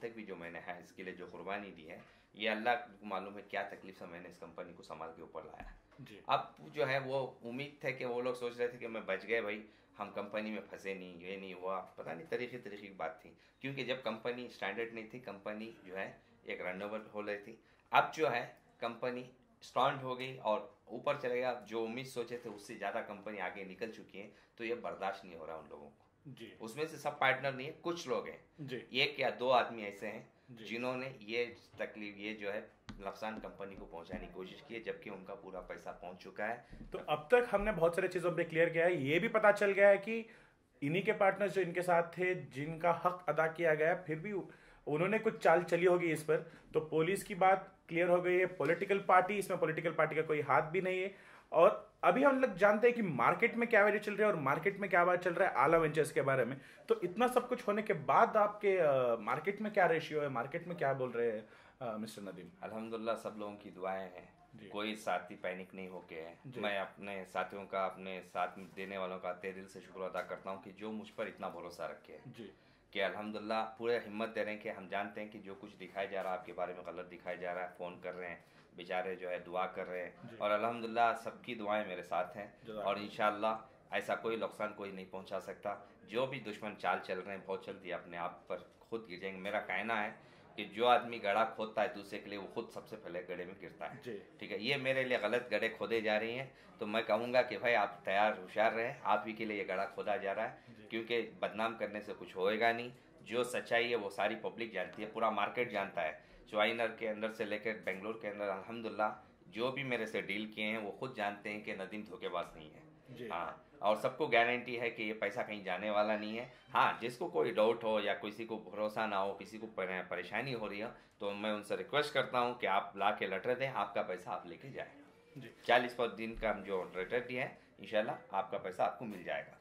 तक भी जो मैंने है इसके लिए जो कुर्बानी दी है, ये अल्लाह को मालूम है क्या तकलीफ से मैंने इस कंपनी को संभाल के ऊपर लाया है। अब जो है वो उम्मीद थे कि वो लोग सोच रहे थे कि मैं बच गए भाई, हम कंपनी में फंसे नहीं, ये नहीं हुआ, पता नहीं तरीके की बात थी। क्योंकि जब कंपनी स्टैंडर्ड नहीं थी, कंपनी जो है एक रनओवर हो रही थी। अब जो है कंपनी स्ट्रॉन्ग हो गई और ऊपर चले गया। जो उम्मीद सोचे थे उससे ज़्यादा कंपनी आगे निकल चुकी है, तो ये बर्दाश्त नहीं हो रहा उन लोगों को जी। उसमें से सब पार्टनर नहीं है, कुछ लोग हैं जी, 1 या 2 आदमी ऐसे हैं जिन्होंने ये तकलीफ, ये जो है नुकसान कंपनी को पहुंचाने की कोशिश की है, जबकि उनका पूरा पैसा पहुंच चुका है। तो अब तक हमने बहुत सारी चीज़ों पे क्लियर किया है, ये भी पता चल गया है कि इन्हीं के पार्टनर्स जो इनके साथ थे, जिनका हक अदा किया गया, फिर भी उन्होंने कुछ चाल चली होगी इस पर। तो पुलिस की बात क्लियर हो गई है, पॉलिटिकल पार्टी, इसमें पॉलिटिकल पार्टी का कोई हाथ भी नहीं है। और अभी हम लोग जानते हैं कि मार्केट में क्या वैल्यू चल रहा है और मार्केट में क्या बात चल रहा है आला वेंचर्स के बारे में। तो इतना सब कुछ होने के बाद आपके मार्केट में क्या रेशियो है, मार्केट में क्या बोल रहे हैं मिस्टर नदीम? अल्हम्दुलिल्लाह सब लोगों की दुआएं हैं, कोई साथी पैनिक नहीं होके है। मैं अपने साथियों का, अपने साथ देने वालों का तहे दिल से शुक्र अदा करता हूँ कि जो मुझ पर इतना भरोसा रखे है जी। कि अल्हम्दुलिल्लाह पूरे हिम्मत दे रहे हैं कि हम जानते हैं कि जो कुछ दिखाया जा रहा है आपके बारे में गलत दिखाया जा रहा है, फ़ोन कर रहे हैं बेचारे जो है दुआ कर रहे हैं, और अल्हम्दुलिल्लाह सबकी दुआएं मेरे साथ हैं और इंशाअल्लाह ऐसा कोई नुकसान कोई नहीं पहुंचा सकता। जो भी दुश्मन चाल चल रहे हैं बहुत जल्दी अपने आप पर खुद गिर जाएंगे। मेरा कहना है कि जो आदमी गड्ढा खोदता है दूसरे के लिए, वो खुद सबसे पहले गड्ढे में गिरता है। ठीक है, ये मेरे लिए गलत गड्ढे खोदे जा रही हैं, तो मैं कहूँगा कि भाई आप तैयार होशियार रहें, आप ही के लिए ये गड्ढा खोदा जा रहा है, क्योंकि बदनाम करने से कुछ होएगा नहीं। जो सच्चाई है वो सारी पब्लिक जानती है, पूरा मार्केट जानता है। ज्वाइनर के अंदर से लेकर बेंगलोर के अंदर अल्हम्दुलिल्लाह जो भी मेरे से डील किए हैं वो खुद जानते हैं कि नदीम धोखेबाज नहीं है। हाँ, और सबको गारंटी है कि ये पैसा कहीं जाने वाला नहीं है। हाँ, जिसको कोई डाउट हो या किसी को भरोसा ना हो, किसी को परेशानी हो रही हो, तो मैं उनसे रिक्वेस्ट करता हूँ कि आप ला के लेटर दें, आपका पैसा आप लेके जाए। 40 दिन का जो लेटर दिया है, इंशाल्लाह आपका पैसा आपको मिल जाएगा।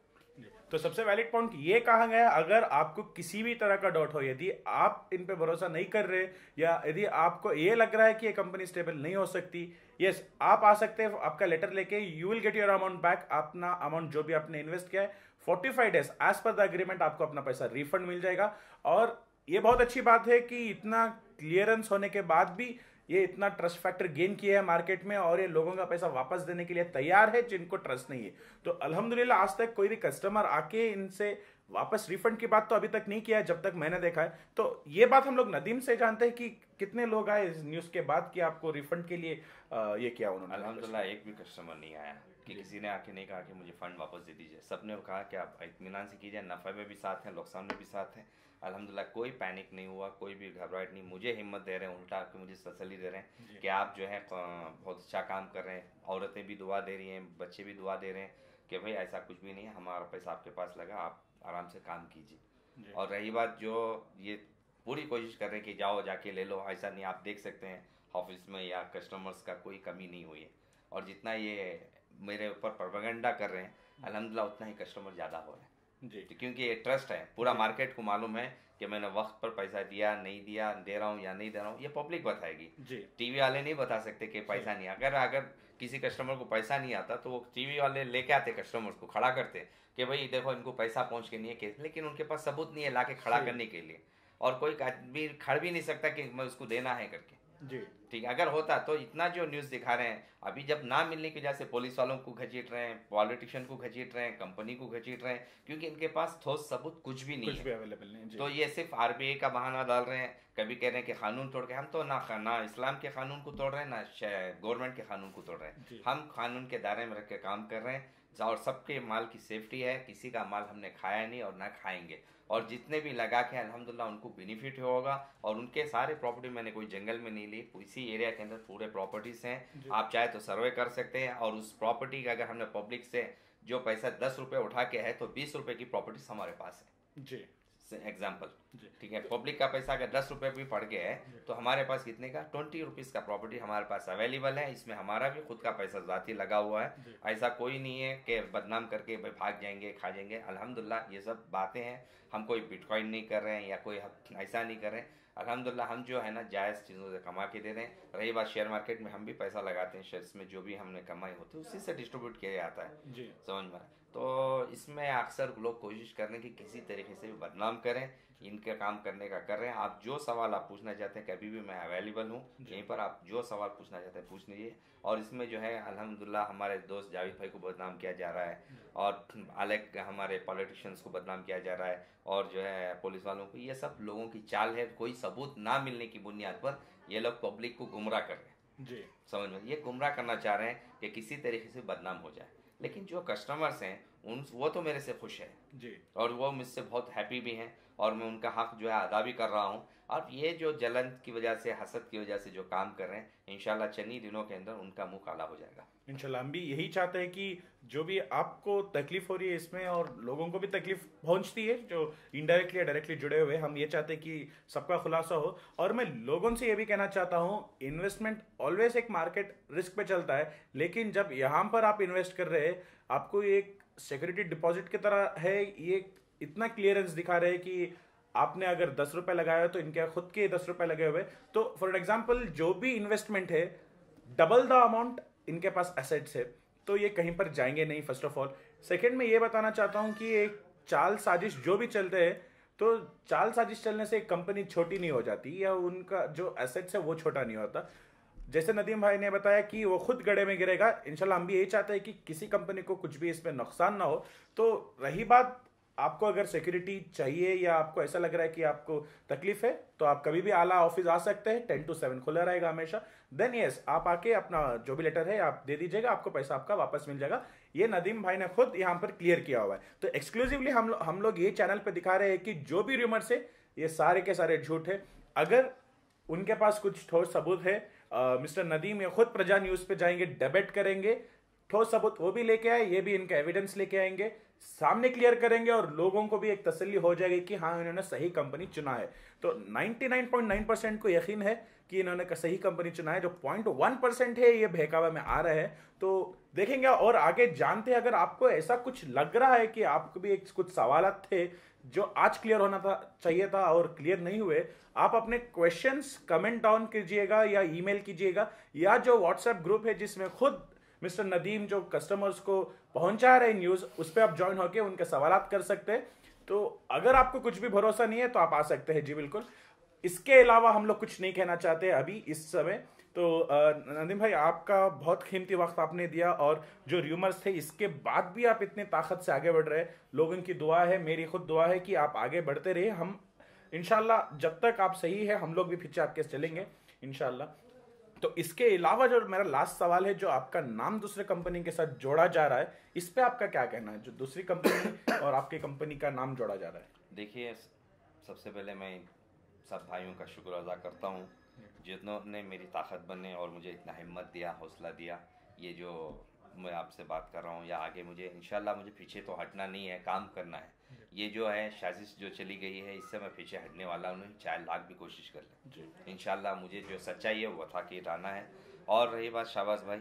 तो सबसे वैलिड पॉइंट ये कहा गया, अगर आपको किसी भी तरह का डाउट हो, यदि आप इन पे भरोसा नहीं कर रहे या यदि आपको ये लग रहा है कि ये कंपनी स्टेबल नहीं हो सकती, यस आप आ सकते हैं आपका लेटर लेके, you will get your amount back. अपना अमाउंट जो भी आपने इन्वेस्ट किया है 45 days as per the agreement आपको अपना पैसा रिफंड मिल जाएगा। और ये बहुत अच्छी बात है कि इतना क्लियरेंस होने के बाद भी ये इतना ट्रस्ट फैक्टर गेन किया है मार्केट में, और ये लोगों का पैसा वापस देने के लिए तैयार है जिनको ट्रस्ट नहीं है। तो अल्हम्दुलिल्लाह आज तक कोई भी कस्टमर आके इनसे वापस रिफंड की बात तो अभी तक नहीं किया है, जब तक मैंने देखा है। तो ये बात हम लोग नदीम से जानते हैं कि कितने लोग आए इस न्यूज़ के बाद कि आपको रिफंड के लिए ये किया उन्होंने। अल्हम्दुलिल्लाह एक भी कस्टमर नहीं आया कि किसी ने आके नहीं कहा कि मुझे फ़ंड वापस दे दीजिए। सबने कहा कि आप इत्मीनान से कीजिए, नफ़े में भी साथ हैं, नुकसान में भी साथ हैं। अल्हम्दुलिल्लाह कोई पैनिक नहीं हुआ, कोई भी घबराहट नहीं। मुझे हिम्मत दे रहे हैं, उल्टा कि मुझे तसल्ली दे रहे हैं कि आप जो है बहुत अच्छा काम कर रहे हैं। औरतें भी दुआ दे रही हैं, बच्चे भी दुआ दे रहे हैं कि भाई ऐसा कुछ भी नहीं है, हमारा पैसा आपके पास लगा, आप आराम से काम कीजिए। और रही बात जो ये पूरी कोशिश कर रहे हैं कि जाओ जाके ले लो, ऐसा नहीं। आप देख सकते हैं ऑफिस में या कस्टमर्स का कोई कमी नहीं हुई है, और जितना ये मेरे ऊपर प्रोपेगेंडा कर रहे हैं अल्हम्दुलिल्लाह उतना ही कस्टमर ज़्यादा हो रहे हैं जी, क्योंकि ये ट्रस्ट है। पूरा मार्केट को मालूम है कि मैंने वक्त पर पैसा दिया, नहीं दिया, दे रहा हूँ या नहीं दे रहा हूँ, ये पब्लिक बताएगी जी। टीवी वाले नहीं बता सकते कि पैसा नहीं। अगर किसी कस्टमर को पैसा नहीं आता तो वो टीवी वाले लेके आते, कस्टमर्स को खड़ा करते कि भाई देखो इनको पैसा पहुँच के नहीं है केस, लेकिन उनके पास सबूत नहीं है ला के खड़ा करने के लिए, और कोई आदमी खड़ भी नहीं सकता कि मैं उसको देना है करके जी। ठीक है, अगर होता तो इतना जो न्यूज़ दिखा रहे हैं अभी, जब ना मिलने की वजह से पुलिस वालों को घसीट रहे हैं, पॉलिटिशियन को घसीट रहे हैं, कंपनी को घसीट रहे हैं, क्योंकि इनके पास ठोस सबूत कुछ भी नहीं है, कुछ भी अवेलेबल नहीं जी। तो ये सिर्फ आरबीआई का बहाना डाल रहे हैं। कभी कह रहे हैं कि कानून तोड़ के, हम तो ना इस्लाम के कानून को तोड़ रहे हैं ना गवर्नमेंट के कानून को तोड़ रहे हैं। हम कानून के दायरे में रख के काम कर रहे हैं, और सबके माल की सेफ्टी है, किसी का माल हमने खाया नहीं और ना खाएंगे। और जितने भी लगा के अल्हम्दुलिल्लाह उनको बेनिफिट होगा। और उनके सारे प्रॉपर्टी मैंने कोई जंगल में नहीं ली, इसी एरिया के अंदर पूरे प्रॉपर्टीज हैं। आप चाहे तो सर्वे कर सकते हैं, और उस प्रॉपर्टी का अगर हमने पब्लिक से जो पैसा 10 रुपये उठा के है तो 20 रुपये की प्रॉपर्टीज हमारे पास है जी, एग्जाम्पल। ठीक है, पब्लिक का पैसा अगर 10 रुपये भी पड़ गया है तो हमारे पास कितने का 20 रुपीज़ का प्रॉपर्टी हमारे पास अवेलेबल है। इसमें हमारा भी खुद का पैसा जाती लगा हुआ है। ऐसा कोई नहीं है कि बदनाम करके भाई भाग जाएंगे खा जाएंगे। अल्हम्दुलिल्लाह ये सब बातें हैं, हम कोई बिटकॉइन नहीं कर रहे हैं या कोई ऐसा नहीं कर रहे हैं। अल्हम्दुलिल्लाह हम जो है ना जायज़ चीज़ों से कमा के दे रहे हैं। रही बात शेयर मार्केट में, हम भी पैसा लगाते हैं शेयर्स में, जो भी हमने कमाई होती है उसी से डिस्ट्रीब्यूट किया जाता है जी, समझ में। तो इसमें अक्सर लोग कोशिश कर रहे हैं कि किसी तरीके से भी बदनाम करें, इनके काम करने का कर रहे हैं। आप जो सवाल आप पूछना चाहते हैं कभी भी मैं अवेलेबल हूँ, यहीं पर आप जो सवाल पूछना चाहते हैं पूछ लीजिए। और इसमें जो है अल्हम्दुलिल्लाह हमारे दोस्त जावेद भाई को बदनाम किया जा रहा है, और अलग हमारे पॉलिटिशियंस को बदनाम किया जा रहा है, और जो है पुलिस वालों को, ये सब लोगों की चाल है। कोई सबूत ना मिलने की बुनियाद पर ये लोग पब्लिक को गुमराह कर रहे हैं जी, समझ में। ये गुमराह करना चाह रहे हैं कि किसी तरीके से बदनाम हो जाए। लेकिन जो कस्टमर्स हैं वो तो मेरे से खुश है जी, और वो मुझसे बहुत हैप्पी भी हैं, और मैं उनका हक जो है अदा भी कर रहा हूँ। और ये जो जलन की वजह से, हसद की वजह से जो काम कर रहे हैं, इंशाल्लाह चंद ही दिनों के अंदर उनका मुंह काला हो जाएगा। इंशाल्लाह हम भी यही चाहते हैं कि जो भी आपको तकलीफ हो रही है इसमें, और लोगों को भी तकलीफ पहुंचती है जो इनडायरेक्टली या डायरेक्टली जुड़े हुए, हम ये चाहते हैं कि सबका खुलासा हो। और मैं लोगों से ये भी कहना चाहता हूँ, इन्वेस्टमेंट ऑलवेज एक मार्केट रिस्क पे चलता है, लेकिन जब यहाँ पर आप इन्वेस्ट कर रहे हैं, आपको एक सिक्योरिटी डिपॉजिट की तरह है। ये इतना क्लियरेंस दिखा रहे हैं कि आपने अगर 10 रुपए लगाया तो इनके खुद के 10 रुपए लगे हुए। तो फॉर एग्जाम्पल जो भी इन्वेस्टमेंट है, डबल द अमाउंट इनके पास एसेट्स है, तो ये कहीं पर जाएंगे नहीं फर्स्ट ऑफ ऑल। सेकंड में ये बताना चाहता हूं कि एक चाल साजिश जो भी चलते हैं, तो चाल साजिश चलने से एक कंपनी छोटी नहीं हो जाती या उनका जो एसेट्स है वो छोटा नहीं होता। जैसे नदीम भाई ने बताया कि वो खुद गड्ढे में गिरेगा, इंशाल्लाह हम भी यही चाहते हैं कि किसी कंपनी को कुछ भी इसमें नुकसान ना हो। तो रही बात, आपको अगर सिक्योरिटी चाहिए या आपको ऐसा लग रहा है कि आपको तकलीफ है, तो आप कभी भी आला ऑफिस आ सकते हैं, 10 to 7 खुला रहेगा हमेशा। देन यस, आप आके अपना जो भी लेटर है आप दे दीजिएगा, आपको पैसा आपका वापस मिल जाएगा। ये नदीम भाई ने खुद यहाँ पर क्लियर किया हुआ है। तो एक्सक्लूसिवली हम लोग ये चैनल पे दिखा रहे हैं कि जो भी रूमर्स है ये सारे के सारे झूठ है। अगर उनके पास कुछ ठोस सबूत है, मिस्टर नदीम ये खुद प्रजा न्यूज पे जाएंगे, डिबेट करेंगे, ठोस सबूत वो भी लेके आए, ये भी इनका एविडेंस लेके आएंगे, सामने क्लियर करेंगे और लोगों को भी एक तसल्ली हो जाएगी कि हाँ इन्होंने सही कंपनी चुना है। तो 99.9% को यकीन है कि इन्होंने सही कंपनी चुना है। जो 0.1% है ये बहकावा में आ रहा है, तो देखेंगे और आगे जानते हैं। अगर आपको ऐसा कुछ लग रहा है कि आपको भी एक कुछ सवालात थे जो आज क्लियर होना था चाहिए था और क्लियर नहीं हुए, आप अपने क्वेश्चंस कमेंट डाउन कीजिएगा या ईमेल कीजिएगा, या जो व्हाट्सएप ग्रुप है जिसमें खुद मिस्टर नदीम जो कस्टमर्स को पहुंचा रहे न्यूज, उस पर आप ज्वाइन होकर उनके सवालात कर सकते हैं। तो अगर आपको कुछ भी भरोसा नहीं है तो आप आ सकते हैं जी, बिल्कुल। इसके अलावा हम लोग कुछ नहीं कहना चाहते अभी इस समय। तो नदीम भाई, आपका बहुत कीमती वक्त आपने दिया, और जो र्यूमर्स थे इसके बाद भी आप इतने ताकत से आगे बढ़ रहे। लोगों की दुआ है, मेरी खुद दुआ है कि आप आगे बढ़ते रहिए। हम इंशाल्लाह जब तक आप सही है हम लोग भी पीछे आपके चलेंगे इंशाल्लाह। तो इसके अलावा जो मेरा लास्ट सवाल है, जो आपका नाम दूसरे कंपनी के साथ जोड़ा जा रहा है, इस पे आपका क्या कहना है, जो दूसरी कंपनी और आपकी कंपनी का नाम जोड़ा जा रहा है? देखिए, सबसे पहले मैं सब भाइयों का शुक्र अदा करता हूँ जिन्होंने मेरी ताकत बनने और मुझे इतना हिम्मत दिया, हौसला दिया। ये जो मैं आपसे बात कर रहा हूँ या आगे मुझे इंशाल्लाह मुझे पीछे तो हटना नहीं है, काम करना है। ये जो है साजिश जो चली गई है, इससे मैं पीछे हटने वाला हूँ नहीं, चाहे लाख भी कोशिश कर ले। इंशाल्लाह मुझे जो सच्चाई है वो बता के रहना है। और रही बात शाबाश भाई,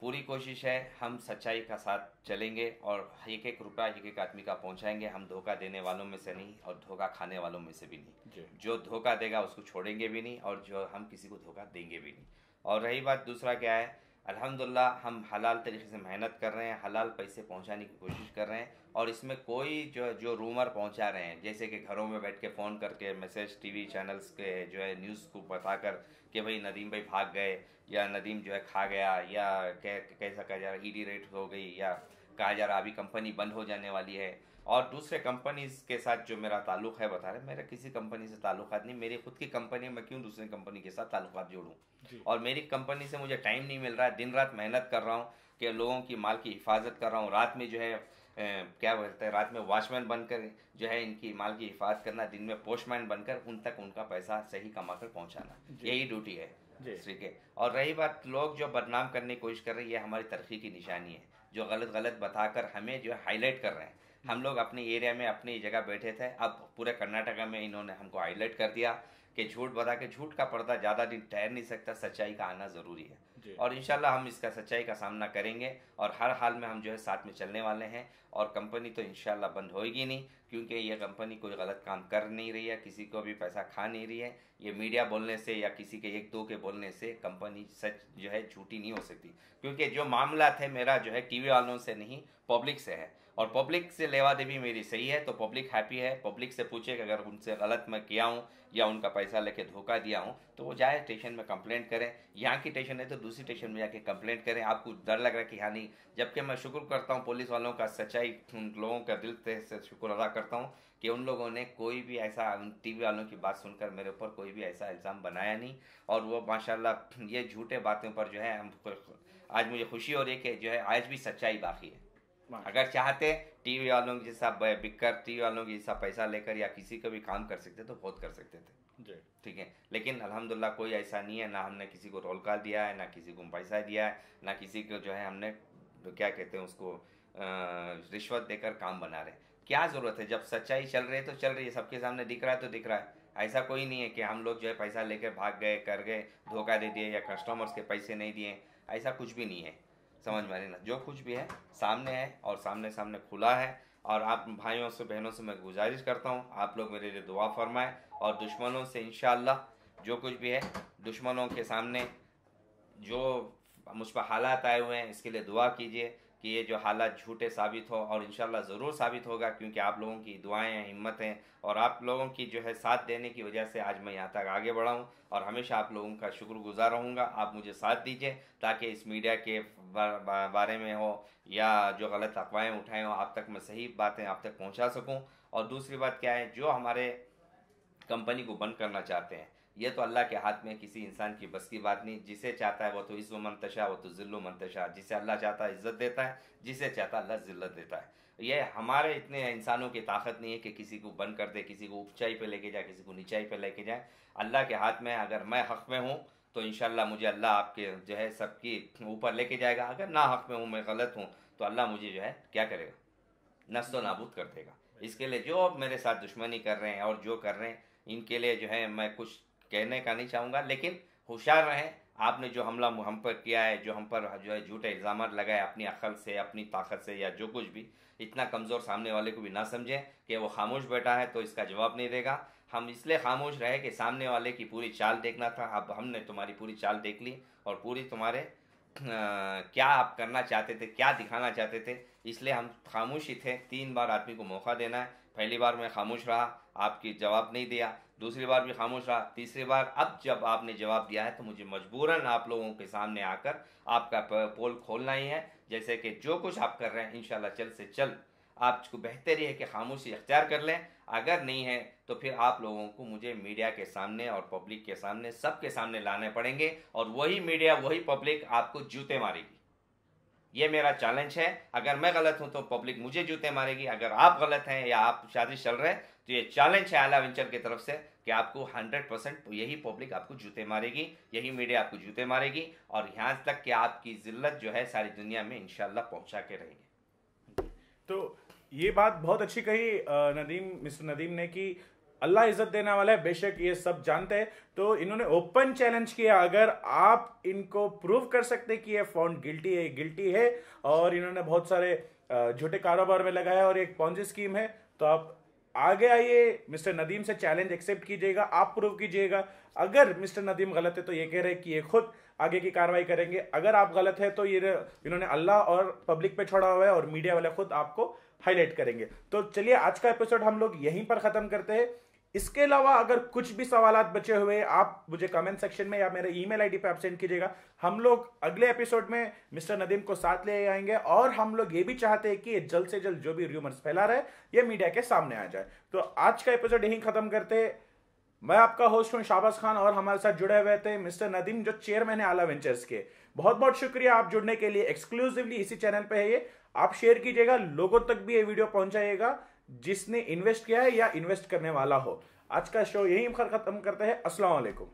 पूरी कोशिश है, हम सच्चाई का साथ चलेंगे और एक एक रुपया एक एक आदमी का पहुंचाएंगे। हम धोखा देने वालों में से नहीं और धोखा खाने वालों में से भी नहीं। जो धोखा देगा उसको छोड़ेंगे भी नहीं और जो हम किसी को धोखा देंगे भी नहीं। और रही बात दूसरा क्या है, अल्हम्दुलिल्लाह हम हलाल तरीके से मेहनत कर रहे हैं, हलाल पैसे पहुंचाने की कोशिश कर रहे हैं। और इसमें कोई जो रूमर पहुंचा रहे हैं, जैसे कि घरों में बैठ के फ़ोन करके मैसेज, टीवी चैनल्स के जो है न्यूज़ को बताकर कि भाई नदीम भाई भाग गए या नदीम जो है खा गया या कैसा कहा जा रहा है ईडी रेट हो गई या कहा जा रहा अभी कंपनी बंद हो जाने वाली है। और दूसरे कंपनीज के साथ जो मेरा ताल्लुक़ है बता रहे, मेरा किसी कंपनी से ताल्लुकात नहीं, मेरी खुद की कंपनी, मैं क्यों दूसरी कंपनी के साथ ताल्लुकात जोड़ूं। और मेरी कंपनी से मुझे टाइम नहीं मिल रहा है, दिन रात मेहनत कर रहा हूँ कि लोगों की माल की हिफाजत कर रहा हूँ। रात में जो है क्या बोलते हैं, रात में वॉचमैन बनकर जो है इनकी माल की हिफाजत करना, दिन में पोस्टमैन बनकर उन तक उनका पैसा सही कमा कर पहुँचाना, यही ड्यूटी है। ठीक है। और रही बात लोग जो बदनाम करने की कोशिश कर रहे हैं, ये हमारी तरक्की की निशानी है। जो गलत गलत बताकर हमें जो है हाईलाइट कर रहे हैं। हम लोग अपने एरिया में अपनी जगह बैठे थे, अब पूरे कर्नाटका में इन्होंने हमको हाईलाइट कर दिया कि झूठ बता के, झूठ का पर्दा ज़्यादा दिन ठहर नहीं सकता, सच्चाई का आना ज़रूरी है। और इंशाल्लाह हम इसका सच्चाई का सामना करेंगे और हर हाल में हम जो है साथ में चलने वाले हैं। और कंपनी तो इंशाल्लाह बंद होएगी नहीं, क्योंकि ये कंपनी कोई गलत काम कर नहीं रही है, किसी को भी पैसा खा नहीं रही है। ये मीडिया बोलने से या किसी के एक दो के बोलने से कंपनी सच जो है झूठी नहीं हो सकती। क्योंकि जो मामला है मेरा जो है टीवी वालों से नहीं, पब्लिक से है। और पब्लिक से लेवा देवी मेरी सही है तो पब्लिक हैप्पी है। पब्लिक से पूछे कि अगर उनसे गलत मैं किया हूँ या उनका पैसा लेके धोखा दिया हूँ तो वो जाए स्टेशन में कंप्लेंट करें। यहाँ की स्टेशन है तो दूसरी स्टेशन में जाके कंप्लेंट करें। आपको डर लग रहा है कि हाँ नहीं, जबकि मैं शुक्र करता हूँ पुलिस वालों का, सच्चाई उन लोगों का दिल से शुक्र अदा करता हूँ कि उन लोगों ने कोई भी ऐसा टीवी वालों की बात सुनकर मेरे ऊपर कोई भी ऐसा इल्ज़ाम बनाया नहीं। और वो माशाल्लाह ये झूठे बातों पर जो है हम आज मुझे खुशी हो रही है कि जो है आज भी सच्चाई बाकी है। अगर चाहते टीवी वालों के जैसा बिककर, टीवी वालों के जैसा पैसा लेकर या किसी का भी काम कर सकते तो बहुत कर सकते थे। ठीक है, लेकिन अल्हम्दुलिल्लाह कोई ऐसा नहीं है। ना हमने किसी को रोल कॉल दिया है, ना किसी को पैसा दिया है, ना किसी को जो है हमने क्या कहते हैं उसको रिश्वत देकर काम बना रहे। क्या ज़रूरत है? जब सच्चाई चल रही है तो चल रही है, सबके सामने दिख रहा है तो दिख रहा है। ऐसा कोई नहीं है कि हम लोग जो है पैसा लेकर भाग गए, कर गए, धोखा दे दिए या कस्टमर्स के पैसे नहीं दिए, ऐसा कुछ भी नहीं है। समझ में आ रही ना? जो कुछ भी है सामने है और सामने सामने खुला है। और आप भाइयों से बहनों से मैं गुजारिश करता हूँ आप लोग मेरे लिए दुआ फरमाएं। और दुश्मनों से इंशाअल्लाह जो कुछ भी है, दुश्मनों के सामने जो मुझ पर हालात आए हुए हैं इसके लिए दुआ कीजिए कि ये जो हालात झूठे साबित हो, और इंशाल्लाह ज़रूर साबित होगा, क्योंकि आप लोगों की दुआएं हैं, हिम्मत हैं, और आप लोगों की जो है साथ देने की वजह से आज मैं यहाँ तक आगे बढ़ा हूँ, और हमेशा आप लोगों का शुक्रगुजार रहूँगा। आप मुझे साथ दीजिए ताकि इस मीडिया के बारे में हो या जो गलत अफवाहें उठाएँ हो, आप तक मैं सही बातें आप तक पहुँचा सकूँ। और दूसरी बात क्या है, जो हमारे कंपनी को बंद करना चाहते हैं, ये तो अल्लाह के हाथ में, किसी इंसान की बस की बात नहीं। जिसे चाहता है वो तो इज़्ज़ु मंतशा, वो तो ज़िल्लु मंतशा। जिसे अल्लाह चाहता है इज़्ज़त देता है, जिसे चाहता है अल्लाह ज़िल्लत देता है। ये हमारे इतने इंसानों की ताकत नहीं है कि किसी को बंद कर दे, किसी को ऊंचाई पे लेके जाए, किसी को नीचाई पे लेके जाए। अल्लाह के हाथ में है। अगर मैं हक़ में हूँ तो इंशाल्लाह मुझे अल्लाह आपके जो है सबकी ऊपर लेके जाएगा। अगर ना हक़ में हूँ, मैं गलत हूँ, तो अल्लाह मुझे जो है क्या करेगा, नस्तो नाबूद कर देगा। इसके लिए जो मेरे साथ दुश्मनी कर रहे हैं और जो कर रहे हैं, इनके लिए जो है मैं कुछ कहने का नहीं चाहूँगा, लेकिन होशियार रहें। आपने जो हमला हम पर किया है, जो हम पर जो है झूठे इल्ज़ाम लगाए अपनी अक्ल से, अपनी ताकत से, या जो कुछ भी, इतना कमज़ोर सामने वाले को भी ना समझें कि वो खामोश बैठा है तो इसका जवाब नहीं देगा। हम इसलिए खामोश रहे कि सामने वाले की पूरी चाल देखना था। अब हमने तुम्हारी पूरी चाल देख ली, और पूरी तुम्हारे क्या आप करना चाहते थे, क्या दिखाना चाहते थे, इसलिए हम खामोश ही थे। 3 बार आदमी को मौका देना है। पहली बार मैं खामोश रहा, आपकी जवाब नहीं दिया। दूसरी बार भी खामोश रहा। तीसरी बार अब जब आपने जवाब दिया है तो मुझे मजबूरन आप लोगों के सामने आकर आपका पोल खोलना ही है। जैसे कि जो कुछ आप कर रहे हैं, इंशाल्लाह जल्द से जल्द आपको बेहतर ही है कि खामोशी इख्तियार कर लें। अगर नहीं है तो फिर आप लोगों को मुझे मीडिया के सामने और पब्लिक के सामने, सबके सामने लाने पड़ेंगे, और वही मीडिया, वही पब्लिक आपको जूते मारेगी। ये मेरा चैलेंज है। अगर मैं गलत हूं तो पब्लिक मुझे जूते मारेगी। अगर आप गलत हैं या आप साजिश चल रहे हैं, तो ये चैलेंज है आला वेंचर की तरफ से कि आपको 100% यही पब्लिक आपको जूते मारेगी, यही मीडिया आपको जूते मारेगी, और यहाँ तक कि आपकी जिल्लत जो है सारी दुनिया में इंशाल्लाह पहुंचा के रहेगी। तो ये बात बहुत अच्छी कही मिस्टर नदीम ने कि अल्लाह इज्जत देने वाला है, बेशक ये सब जानते हैं। तो इन्होंने ओपन चैलेंज किया, अगर आप इनको प्रूव कर सकते कि ये फाउंड गिल्टी है, और इन्होंने बहुत सारे झूठे कारोबार में लगाया और एक पॉन्जी स्कीम है, तो आप आगे आइए, मिस्टर नदीम से चैलेंज एक्सेप्ट कीजिएगा, आप प्रूव कीजिएगा। अगर मिस्टर नदीम गलत है तो ये कह रहे हैं कि ये खुद आगे की कार्रवाई करेंगे। अगर आप गलत है तो ये इन्होंने अल्लाह और पब्लिक पे छोड़ा हुआ है, और मीडिया वाले खुद आपको हाईलाइट करेंगे। तो चलिए आज का एपिसोड हम लोग यहीं पर खत्म करते हैं। इसके अलावा अगर कुछ भी सवालात बचे हुए, आप मुझे कमेंट सेक्शन में या मेरे ईमेल आईडी पे आप सेंड कीजिएगा। हम लोग अगले एपिसोड में मिस्टर नदीम को साथ ले आएंगे, और हम लोग ये भी चाहते हैं कि जल्द से जल्द जो भी र्यूमर्स फैला रहे ये मीडिया के सामने आ जाए। तो आज का एपिसोड यहीं खत्म करते हैं। मैं आपका होस्ट हूं शाहबाज खान, और हमारे साथ जुड़े हुए थे मिस्टर नदीम, जो चेयरमैन है आला वेंचर्स के। बहुत बहुत शुक्रिया आप जुड़ने के लिए। एक्सक्लूसिवली इसी चैनल पे है ये। आप शेयर कीजिएगा, लोगों तक भी ये वीडियो पहुंचाइएगा जिसने इन्वेस्ट किया है या इन्वेस्ट करने वाला हो। आज का शो यहीं खत्म करते हैं। अस्सलाम वालेकुम।